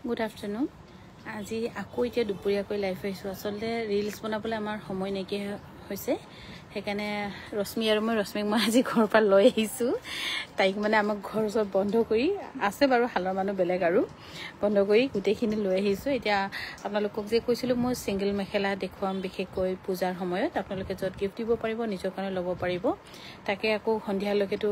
Good afternoon আজি আকৌ এতিয়া দুপৰীয়াকৈ লাইভ আহিছোঁ আচলতে ৰিলছ বনাবলৈ আমাৰ সময় নাইকিয়া হৈছে সেইকাৰণে ৰশ্মি আৰু ৰশ্মিক মই আজি ঘৰৰ পৰা লৈ আহিছোঁ তাইক মানে আমাক ঘৰ ওচৰত বন্ধ কৰি আছে বাৰু হালৰ মানুহ বেলেগ আৰু বন্ধ কৰি গোটেইখিনি লৈ আহিছোঁ এতিয়া আপোনালোকক যে কৈছিলোঁ মই ছিংগল মেখেলা দেখুৱাম বিশেষকৈ পূজাৰ সময়ত আপোনালোকে য'ত গিফ্ট দিব পাৰিব নিজৰ কাৰণে ল'ব পাৰিব তাকে আকৌ সন্ধিয়ালৈকেতো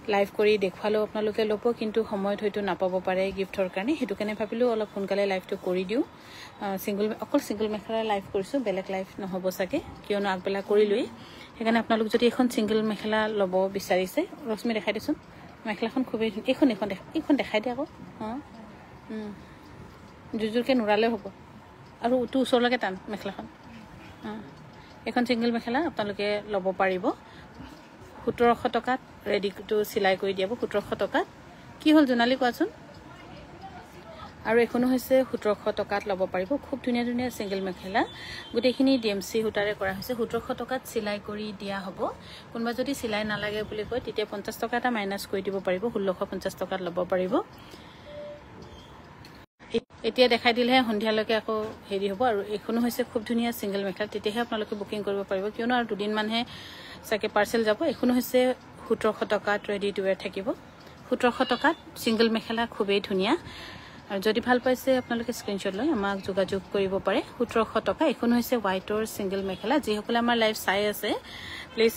লাইভ কৰি দেখুৱালেও আপোনালোকে ল'ব কিন্তু সময়ত হয়তো নাপাব পাৰে গিফ্টৰ কাৰণে সেইটো কাৰণে ভাবিলোঁ অলপ সোনকালে লাইভটো কৰি দিওঁ অকল ছিংগল মেখেলা লাইভ কৰিছোঁ বেলেগ লাইভ নহ'ব চাগে কিয়নো আগবেলা কৰিলোৱেই সেইকাৰণে আপোনালোক যদি এখন ছিংগল মেখেলা ল'ব বিচাৰিছে ৰশ্মি দেখাই দিছোন মেখেলাখন খুবেই এইখন দেখাই দিয়ে আকৌ অঁ জোৰকৈ নোৰালেও হ'ব আৰু উটো ওচৰলৈকে টান মেখেলাখন এইখন ছিংগল মেখেলা আপোনালোকে ল'ব পাৰিব 1700 টকাত ৰেডিটো চিলাই কৰি দিয়াব 1700 টকাত কি হ'ল জোনালী কোৱাচোন আৰু এখনো হৈছে 1700 টকাত ল'ব পাৰিব খুব ধুনীয়া ধুনীয়া ছিংগল মেখেলা গোটেইখিনি ডিএমচি সূতাৰে কৰা হৈছে 1700 টকাত চিলাই কৰি দিয়া হ'ব কোনোবা যদি চিলাই নালাগে বুলি কয় তেতিয়া 50 টকা এটা মাইনাছ কৰি দিব পাৰিব 1650 টকাত ল'ব পাৰিব এতিয়া দেখাই দিলেহে সন্ধিয়ালৈকে আকৌ হেৰি হ'ব আৰু এখনো হৈছে খুব ধুনীয়া ছিংগল মেখেলা তেতিয়াহে আপোনালোকে বুকিং কৰিব পাৰিব কিয়নো আৰু দুদিন মানহে চাগে পাৰ্চেল যাব এখনো হৈছে 1700 টকাত ৰেডি টু ৱেৰ থাকিব 1700 টকাত ছিংগল মেখেলা খুবেই ধুনীয়া আৰু যদি ভাল পাইছে আপোনালোকে স্ক্ৰীনশ্বট লৈ আমাক যোগাযোগ কৰিব পাৰে 1700 টকা এখনো হৈছে হোৱাইটৰ ছিংগল মেখেলা যিসকলে আমাৰ লাইভ চাই আছে প্লিজ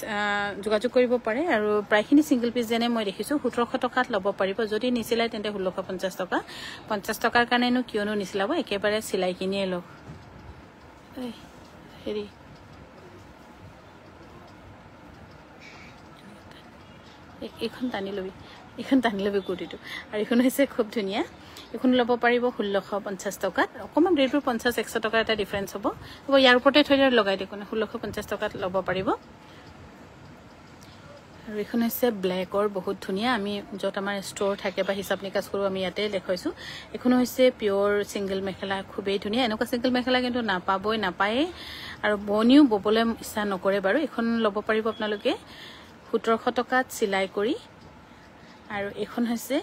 যোগাযোগ কৰিব পাৰে আৰু প্ৰায়খিনি ছিংগল পিচ যেনে মই দেখিছোঁ 1700 টকাত ল'ব পাৰিব যদি নিচিলাই তেন্তে 1650 টকা 50 টকাৰ কাৰণেনো কিয়নো নিচিলাব একেবাৰে চিলাই কিনিয়ে লওক হেৰি এইখন টানি ল'বি কুৰ্তিটো আৰু এইখন হৈছে খুব ধুনীয়া এখন ল'ব পাৰিব 1650 টকাত অকণমান ৰেটবোৰ 50-100 টকাৰ এটা ডিফাৰেঞ্চ হ'ব ইয়াৰ ওপৰতে থৈ লগাই দিওঁ 1650 টকাত ল'ব পাৰিব আৰু এইখন হৈছে ব্লেকৰ বহুত ধুনীয়া আমি য'ত আমাৰ ষ্ট'ৰ থাকে বা হিচাপ নিকাচ কৰোঁ আমি ইয়াতে দেখুৱাইছোঁ এইখনো হৈছে পিয়'ৰ ছিংগল মেখেলা খুবেই ধুনীয়া এনেকুৱা ছিংগল মেখেলা কিন্তু নাপায়েই আৰু বনিও ব'বলৈ ইচ্ছা নকৰে বাৰু এইখন ল'ব পাৰিব আপোনালোকে 1700 টকাত চিলাই কৰি আৰু এইখন হৈছে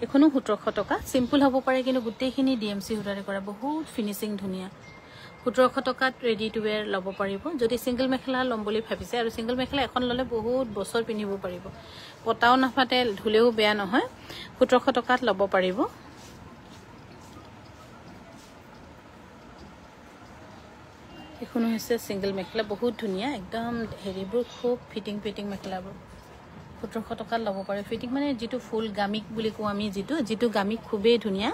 এখনো 1700 টকা চিম্পল হ'ব পাৰে কিন্তু গোটেইখিনি ডিএমচি সূতাৰে কৰা বহুত ফিনিচিং ধুনীয়া 1700 টকাত ৰেডি টু ৱেৰ ল'ব পাৰিব যদি ছিংগল মেখেলা ল'ম বুলি ভাবিছে আৰু ছিংগল মেখেলা এখন ল'লে বহুত বছৰ পিন্ধিব পাৰিব পতাও নাফাটে ধুলেও বেয়া নহয় 1700 টকাত ল'ব পাৰিব এখনো হৈছে ছিংগল মেখেলা বহুত ধুনীয়া একদম হেৰিবোৰ খুব ফিটিং মেখেলাবোৰ 1700 টকাত ল'ব পাৰে ফিটিং মানে যিটো ফুল গামিক বুলি কওঁ আমি যিটো গামিক খুবেই ধুনীয়া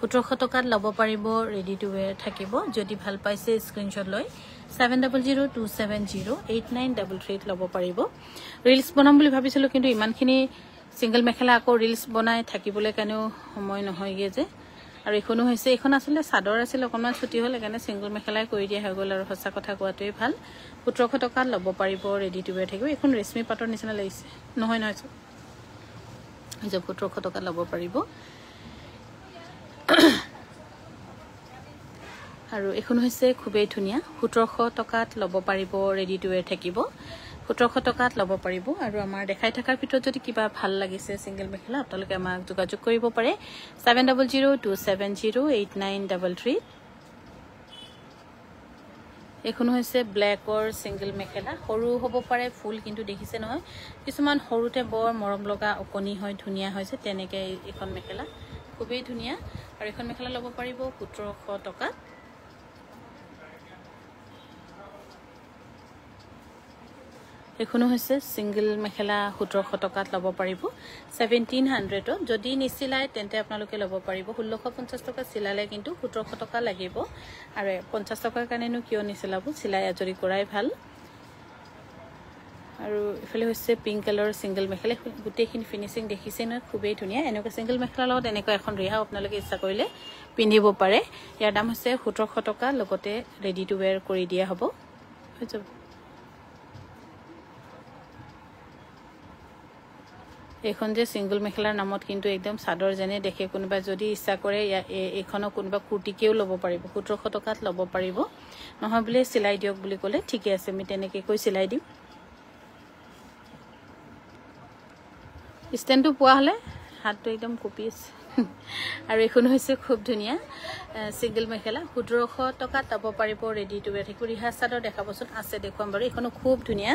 1700 টকাত ল'ব পাৰিব ৰেডি টু ৱেৰ থাকিব যদি ভাল পাইছে স্ক্ৰীনশ্বট লৈ 7002708933 ল'ব পাৰিব ৰিলছ বনাম বুলি ভাবিছিলোঁ কিন্তু ইমানখিনি ছিংগল মেখেলা আকৌ ৰিলছ বনাই থাকিবলৈ কাৰণেও সময় নহয়গৈ যে আৰু এইখনো হৈছে এইখন আচলতে চাদৰ আছিল অকণমান ছুটি হ'ল সেইকাৰণে ছিংগল মেখেলাই কৰি দিয়া হৈ গ'ল আৰু সঁচা কথা কোৱাটোৱেই ভাল 1700 টকাত ল'ব পাৰিব ৰেডি টু ৱেৰ থাকিব এইখন ৰেশমী পাটৰ নিচিনা লাগিছে নহয় যে 1700 টকাত ল'ব পাৰিব আৰু এইখন হৈছে খুবেই ধুনীয়া 1700 টকাত ল'ব পাৰিব ৰেডি টু ৱেৰ থাকিব 1700 টকাত ল'ব পাৰিব আৰু আমাৰ দেখাই থকাৰ ভিতৰত যদি কিবা ভাল লাগিছে ছিংগল মেখেলা আপোনালোকে আমাক যোগাযোগ কৰিব পাৰে 7002708933 এইখনো হৈছে ব্লেকৰ ছিংগল মেখেলা সৰু হ'ব পাৰে ফুল কিন্তু দেখিছে নহয় কিছুমান সৰুতে বৰ মৰম লগা অকণি হয় ধুনীয়া হৈছে তেনেকৈ এইখন মেখেলা খুবেই ধুনীয়া আৰু এইখন মেখেলা ল'ব পাৰিব 1700 টকাত এখনো হৈছে ছিংগল মেখেলা 1700 টকাত ল'ব পাৰিব 1700ত যদি নিচিলাই তেন্তে আপোনালোকে ল'ব পাৰিব 1650 টকা চিলালে কিন্তু 1700 টকা লাগিব আৰু 50 টকাৰ কাৰণেনো কিয় নিচিলাব চিলাই আজৰি কৰাই ভাল আৰু এফালে হৈছে পিংক কালাৰৰ ছিংগল মেখেলা গোটেইখিনি ফিনিচিং দেখিছে নহয় খুবেই ধুনীয়া এনেকুৱা ছিংগল মেখেলাৰ লগত এনেকুৱা এখন ৰিহাও আপোনালোকে ইচ্ছা কৰিলে পিন্ধিব পাৰে ইয়াৰ দাম হৈছে 1700 টকা লগতে ৰেডি টু ৱেৰ কৰি দিয়া হ'ব হৈ যাব এইখন যে ছিংগল মেখেলাৰ নামত কিন্তু একদম চাদৰ যেনে দেখে কোনোবা যদি ইচ্ছা কৰে এইখনক কোনোবা কুৰ্তিকেও ল'ব পাৰিব 1700 টকাত ল'ব পাৰিব নহয় বোলে চিলাই দিয়ক বুলি ক'লে ঠিকে আছে আমি তেনেকৈ কৈ চিলাই দিম ষ্টেণ্ডটো পোৱা হ'লে হাতটো একদম কঁপি আছে আৰু এখন হৈছে খুব ধুনীয়া সিঙ্গল মেখেলা 1700 টকাত পাব পাৰিব ৰেডি টু ওয়্যাৰ থাকিব ৰিহা চাদৰ দেখাবচোন আছে দেখুৱাম বাৰু এখনো খুব ধুনীয়া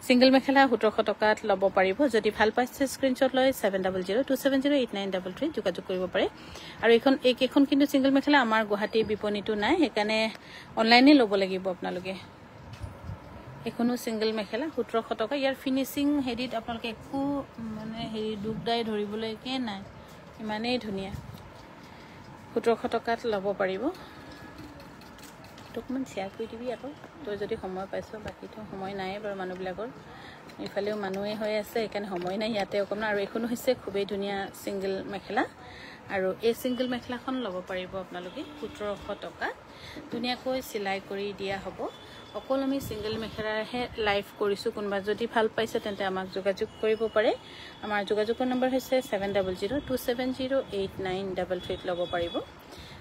সিঙ্গল মেখেলা 1700 টকাত ল'ব পাৰিব যদি ভাল পাইছে স্ক্ৰিনশ্বট লৈ 7002708933 যোগাযোগ কৰিব পাৰে আৰু এইখন কিন্তু সিঙ্গল মেখেলা আমাৰ গুৱাহাটী বিপণীটো নাই সেইকাৰণে অনলাইনে ল'ব লাগিব আপোনালোকে এখনো সিঙ্গল মেখেলা 1700 টকা ইয়াৰ ফিনিশিং হেডিত আপোনালোকে একো মানে হেৰি দুগদাই ধৰিবলৈ কে নাই ইমানেই ধুনীয়া 1700 টকাত ল'ব পাৰিব তোকমান শেয়াৰ কৰি দিবি আকৌ তই যদি সময় পাইছ বাকিটো সময় নাই বাৰু মানুহবিলাকৰ ইফালেও মানুহে হৈ আছে সেইকাৰণে সময় নাই ইয়াতে অকণমান আৰু এখনো হৈছে খুবেই ধুনীয়া সিঙ্গল মেখেলা আৰু এই সিঙ্গল মেখেলাখন ল'ব পাৰিব আপোনালোকে 1700 টকা ধুনীয়াকৈ চিলাই কৰি দিয়া হ'ব অকল আমি সিঙ্গল মেখেলাৰহে লাইভ কৰিছো কোনবা যদি ভাল পাইছে তেন্তে আমাক যোগাযোগ কৰিব পাৰে আমাৰ যোগাযোগৰ নম্বৰ হৈছে 7002708933 ল'ব পাৰিব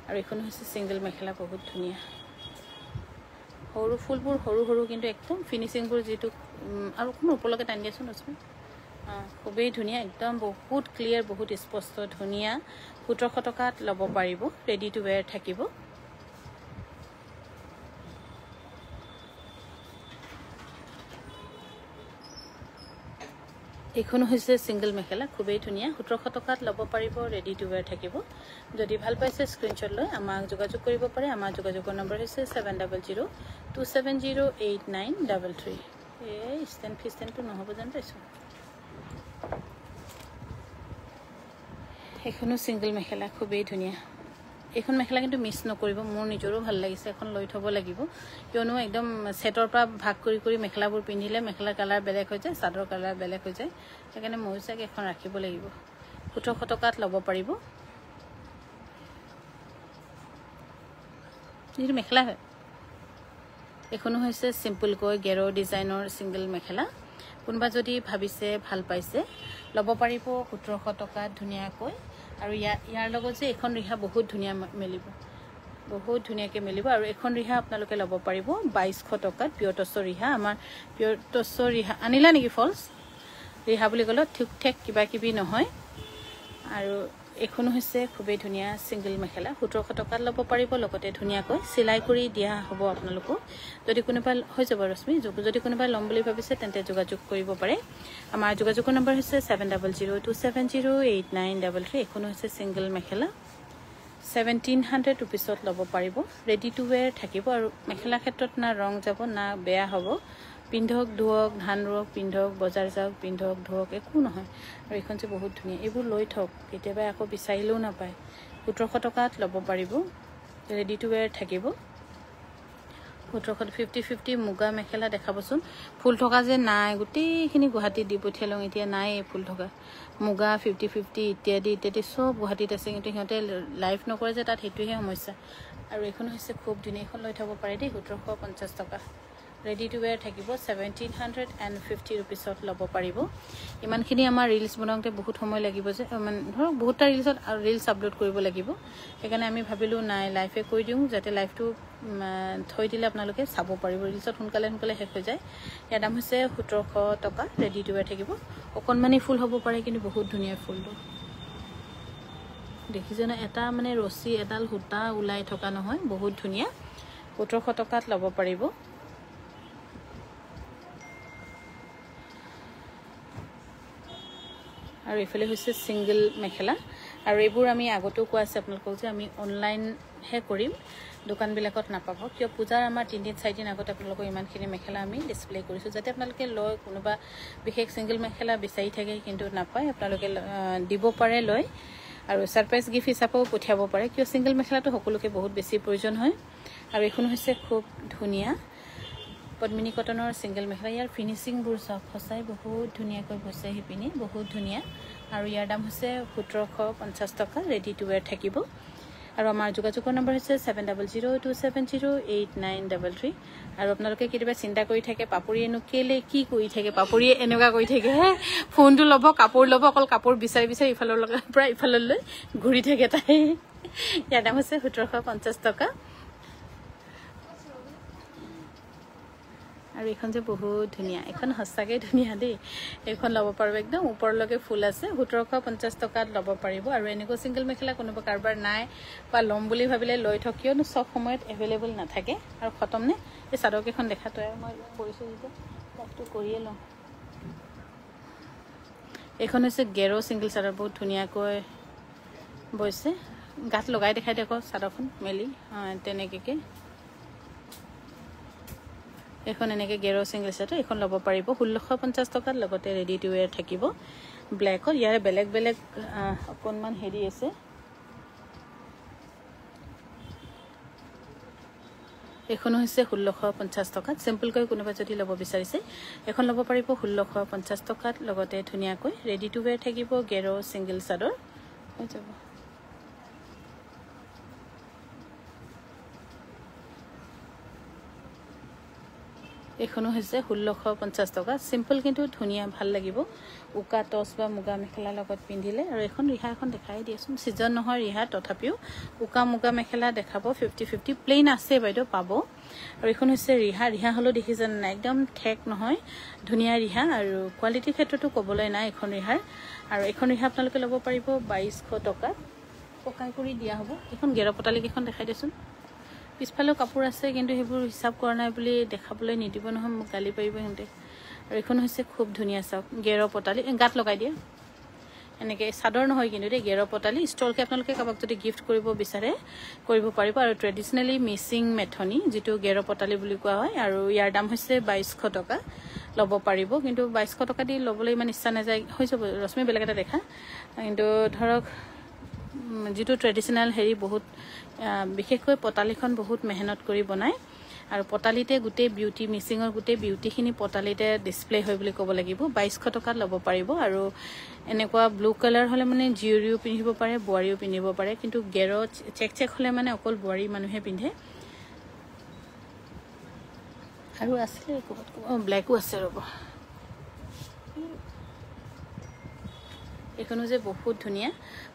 আৰু এখন হৈছে সিঙ্গল মেখেলা বহুত ধুনীয়া সৰু ফুলবোৰ সৰু সৰু কিন্তু একদম ফিনিশিংবোৰ যেটো আৰু কোন ওপৰলৈকে টানি দিয়াচোন ৰশ্মি খুবেই ধুনীয়া একদম বহুত ক্লিয়াৰ বহুত স্পষ্ট ধুনীয়া 1700 টকাত ল'ব পাৰিব ৰেডি টু ওয়্যাৰ থাকিব এখনো হৈছে সিঙ্গল মেখেলা খুবেই ধুনীয়া 1700 টকাত ল'ব পাৰিব ৰেডি টু ওয়্যাৰ থাকিব যদি ভাল পাইছে স্ক্ৰিনশ্বট লৈ আমাক যোগাযোগ কৰিব পাৰে আমাৰ যোগাযোগৰ নম্বৰ হৈছে 7002708933 এই ষ্টেণ্ড ফিষ্টেণ্ডটো নহ'ব জান পাইছো এখনো সিঙ্গল মেখেলা খুবেই ধুনীয়া এখন মেখেলা কিন্তু মিস নকৰিব মোৰ নিজৰো ভাল লাগিছে এখন লৈ থব লাগিব কিয়নো একদম সেটৰ পৰা ভাগ কৰি কৰি মেখেলাবোৰ পিন্ধিলে মেখেলা কালাৰ বেলেগ হৈ যায় চাদৰ কালাৰ বেলেগ হৈ যায় সেইকাৰণে মই চাগে এখন ৰাখিব লাগিব 1700 টকাত ল'ব পাৰিব এই মেখেলা হয় এখনো হৈছে সিম্পল কৈ গেৰো ডিজাইনৰ সিঙ্গল মেখেলা কোনবা যদি ভাবিছে ভাল পাইছে ল'ব পাৰিব 1700 টকাত ধুনীয়াকৈ আৰু ইয়াৰ লগত যে এখন ৰিহা বহুত ধুনীয়া মেলিব বহুত ধুনীয়াকৈ মেলিব আৰু এখন ৰিহা আপোনালোকে ল'ব পাৰিব 2200 টকাত পিয়ৰ টছৰ ৰিহা আমাৰ পিয়ৰ টছৰ ৰিহা আনিলা নেকি ফলছ ৰিহা বুলি ক'লে ঠিক ঠেক কিবা কিবি নহয় আৰু এখনো হৈছে খুবেই ধুনীয়া সিঙ্গল মেখেলা 1700 টকাত ল'ব পাৰিব লগতে ধুনীয়াকৈ চিলাই কৰি দিয়া হ'ব আপোনালোকক যদি কোনোবা হৈ যাব ৰশ্মি যদি কোনোবা ল'ম বুলি ভাবিছে তেন্তে যোগাযোগ কৰিব পাৰে আমাৰ যোগাযোগৰ নম্বৰ হৈছে 7002708933 এখনো হৈছে সিঙ্গল মেখেলা 1700 ৰুপিছত ল'ব পাৰিব ৰেডি টু ওয়্যাৰ থাকিব আৰু মেখেলা ক্ষেত্ৰত না ৰং যাব না বেয়া হ'ব পিন্ধক ধুওক ধান ৰুওক পিন্ধক বজাৰ যাওক পিন্ধক ধুওক একো নহয় আৰু এখন যে বহুত ধুনীয়া এইবোৰ লৈ থক কেতিয়াবা আকৌ বিচাৰিলেও নাপায় 1700 টকাত ল'ব পাৰিব ৰেডি টু ওয়্যাৰ থাকিব 1750 মুগা মেখেলা দেখাবচোন ফুল থকা যে নাই গোটেইখিনি গুৱাহাটীত দি পঠিয়ালং এতিয়া নাই ফুল থকা মুগা 50 ইত্যাদি সব গুৱাহাটীত আছে কিন্তু সিহঁতে লাইভ নকৰে যে তাত হেতুহে সমস্যা আৰু এখন হৈছে খুব ধুনীয়া এখন লৈ থব পাৰে দেই 1750 টকা ৰেডি টু ওয়্যাৰ থাকিব 1750 ৰুপিছত ল'ব পাৰিব ইমানখিনি আমাৰ ৰিলছ বনাওঁতে বহুত সময় লাগিব যে মানে ধৰক বহুতটা ৰিলছত আৰু ৰিলছ আপলোড কৰিব লাগিব সেইকাৰণে আমি ভাবিলোঁ নাই লাইভে কৈ দিওঁ যাতে লাইভটো থৈ দিলে আপোনালোকে চাব পাৰিব ৰিলছত সোনকালে শেষ হৈ যায় ইয়াৰ দাম হৈছে 1700 টকা ৰেডি টু ওয়্যাৰ থাকিব অকণমানি ফুল হ'ব পাৰে কিন্তু বহুত ধুনীয়া ফুলটো দেখিছেনে এটা মানে ৰছী এডাল সূতা ওলাই থকা নহয় বহুত ধুনীয়া 1700 টকাত ল'ব পাৰিব আৰু এফালে হৈছে সিঙ্গল মেখেলা আৰু এইবোৰ আমি আগতেও কোৱা আছে আপোনালোকক যে আমি অনলাইন হে কৰিম দোকানবিলাকত নাপাব কিয় পূজাৰ আমাৰ 3-4 দিন আগতে আপোনালোকক ইমানখিনি মেখেলা আমি ডিসপ্লে কৰিছো যাতে আপোনালোকে লয় কোনোবা বিশেষ সিঙ্গল মেখেলা বিচাৰি থাকে কিন্তু নাপায় আপোনালোকে দিব পাৰে লয় আৰু সাৰপ্ৰাইজ গিফ্ট হিচাপেও পঠিয়াব পাৰে কিয় সিঙ্গল মেখেলাটো সকলোকে বহুত বেছি প্ৰয়োজন হয় আৰু এখন হৈছে খুব ধুনীয়া পদ্মিনী কটনৰ সিঙ্গল মেখেলা ইয়াৰ ফিনিশিংবোৰ সব সঁচাই বহুত ধুনীয়াকৈ বৈছে হিপিনি বহুত ধুনীয়া আৰু ইয়াৰ দাম হৈছে 1750 টকা ৰেডি টু ওয়্যাৰ থাকিব আৰু আমাৰ যোগাযোগৰ নম্বৰ হৈছে 7002708933 আৰু আপোনালোকে কেতিয়াবা চিন্তা কৰি থাকে পাপৰিয়েনো কেলে কি কৰি থাকে পাপৰিয়ে এনেকুৱা কৰি থাকে ফোনটো ল'ব কাপোৰ ল'ব অকল কাপোৰ বিচাৰি ইফালৰ পৰা ইফাললৈ ঘূৰি থাকে তাই ইয়াৰ দাম হৈছে 1750 টকা আৰু এইখন যে বহুত ধুনীয়া, এইখন সঁচাকৈ ধুনীয়া দেই। এইখন ল'ব পাৰিব, একদম ওপৰলৈকে ফুল আছে, 1750 টকাত ল'ব পাৰিব। আৰু এনেকুৱা ছিংগল মেখেলা কোনোবা কাৰোবাৰ নাই বা ল'ম বুলি ভাবিলে লৈ থওক, কিয়নো চব সময়ত এভেইলেবল নাথাকে। আৰু খতম নে এই চাদৰকেইখন দেখা তই, মই কৰিছোঁ যেতিয়া লাইফটো কৰিয়ে লওঁ। এইখন হৈছে গেৰো ছিংগল চাদৰ, বহুত ধুনীয়াকৈ বৈছে। গাত লগাই দেখাই দেখো চাদৰখন মেলি, তেনেকৈ এইখন এনেকৈ গেৰো ছিংগল চাদৰ, এইখন ল'ব পাৰিব 1650 টকাত। লগতে ৰেডি টু ৱেৰ থাকিব ব্লেকত। ইয়াৰে বেলেগ বেলেগ অকণমান হেৰি আছে। এইখনো হৈছে 1650 টকাত। চিম্পলকৈ কোনোবা যদি ল'ব বিচাৰিছে এখন ল'ব পাৰিব 1650 টকাত। লগতে ধুনীয়াকৈ ৰেডি টু ৱেৰ থাকিব গেৰো ছিংগল চাদৰ হৈ যাব। এইখনো হৈছে 1650 টকা। চিম্পল কিন্তু ধুনীয়া, ভাল লাগিব উকা টচ বা মুগা মেখেলাৰ লগত পিন্ধিলে। আৰু এখন ৰিহা এখন দেখাই দিয়াচোন, ছিজন নহয় ৰিহা, তথাপিও উকা মুগা মেখেলা দেখাব। 50-50 প্লেইন আছে বাইদেউ, পাব। আৰু এইখন হৈছে ৰিহা। ৰিহা হ'লেও দেখিছেনে নাই, একদম ঠেক নহয়, ধুনীয়া ৰিহা। আৰু কোৱালিটিৰ ক্ষেত্ৰতো ক'বলৈ নাই এইখন ৰিহাৰ। আৰু এইখন ৰিহা আপোনালোকে ল'ব পাৰিব 2200 টকাত, পকাই কৰি দিয়া হ'ব। এইখন গেৰ পতালিকেইখন দেখাই দিয়চোন। পিছফালেও কাপোৰ আছে, কিন্তু সেইবোৰ হিচাপ কৰা নাই বুলি দেখাবলৈ নিদিব নহয়, মোক গালি পাৰিব সিহঁতে। আৰু এইখন হৈছে খুব ধুনীয়া, চাওক গেৰ পতালি, গাত লগাই দিয়ে এনেকৈ। চাদৰ নহয় কিন্তু দেই, গেৰ পতালি। ষ্টলকৈ আপোনালোকে কাৰোবাক যদি গিফ্ট কৰিব বিচাৰে কৰিব পাৰিব। আৰু ট্ৰেডিশ্যনেলি মিচিং মেথনি, যিটো গেৰ পতালি বুলি কোৱা হয়। আৰু ইয়াৰ দাম হৈছে 2200 টকা, ল'ব পাৰিব। কিন্তু 2200 টকা দি ল'বলৈ ইমান ইচ্ছা নাযায়, হৈ যাব ৰশ্মি বেলেগ এটা দেখা। কিন্তু ধৰক যিটো ট্ৰেডিশ্যনেল হেৰি, বহুত বিশেষকৈ পতালিখন বহুত মেহনত কৰি বনায়। আৰু পতালিতে গোটেই বিউটি, মিচিঙৰ গোটেই বিউটিখিনি পতালিতে ডিছপ্লে হয় বুলি ক'ব লাগিব। 2200 টকাত ল'ব পাৰিব। আৰু এনেকুৱা ব্লু কালাৰ হ'লে মানে জীয়ৰীও পিন্ধিব পাৰে, বোৱাৰীও পিন্ধিব পাৰে। কিন্তু গেৰ চেক হ'লে মানে অকল বোৱাৰী মানুহে পিন্ধে। আৰু আছিলে ক'ৰবাত ব্লেকো আছে, ৰ'ব। এইখনো যে বহুত ধুনীয়া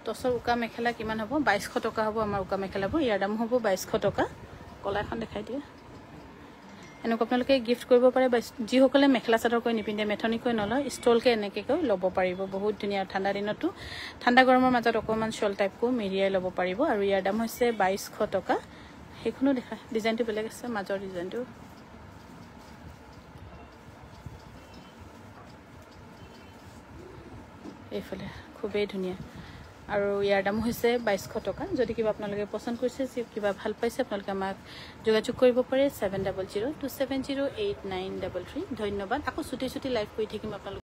টচৰ উকা মেখেলা। কিমান হ'ব? 2200 টকা হ'ব আমাৰ উকা মেখেলাবোৰ। ইয়াৰ দাম হ'ব 2200 টকা। কলা এখন দেখাই দিয়ে, এনেকুৱা আপোনালোকে গিফ্ট কৰিব পাৰে। বা যিসকলে মেখেলা চাদৰকৈ নিপিন্ধে, মেথনিকৈ নলয়, ষ্টলকৈ এনেকৈ ল'ব পাৰিব। বহুত ধুনীয়া, ঠাণ্ডা দিনতো, ঠাণ্ডা গৰমৰ মাজত অকণমান শ্বল টাইপকো মেৰিয়াই ল'ব পাৰিব। আৰু ইয়াৰ দাম হৈছে 2200 টকা। সেইখনো দেখা, ডিজাইনটো বেলেগ আছে, মাজৰ ডিজাইনটো। এইফালে খুবেই ধুনীয়া। আৰু ইয়াৰ দাম হৈছে 2200 টকা। যদি কিবা আপোনালোকে পচন্দ কৰিছে, কিবা ভাল পাইছে, আপোনালোকে আমাক যোগাযোগ কৰিব পাৰে 7002708933। ধন্যবাদ। আকৌ চুটি লাইভ কৰি থাকিম আপোনালোক।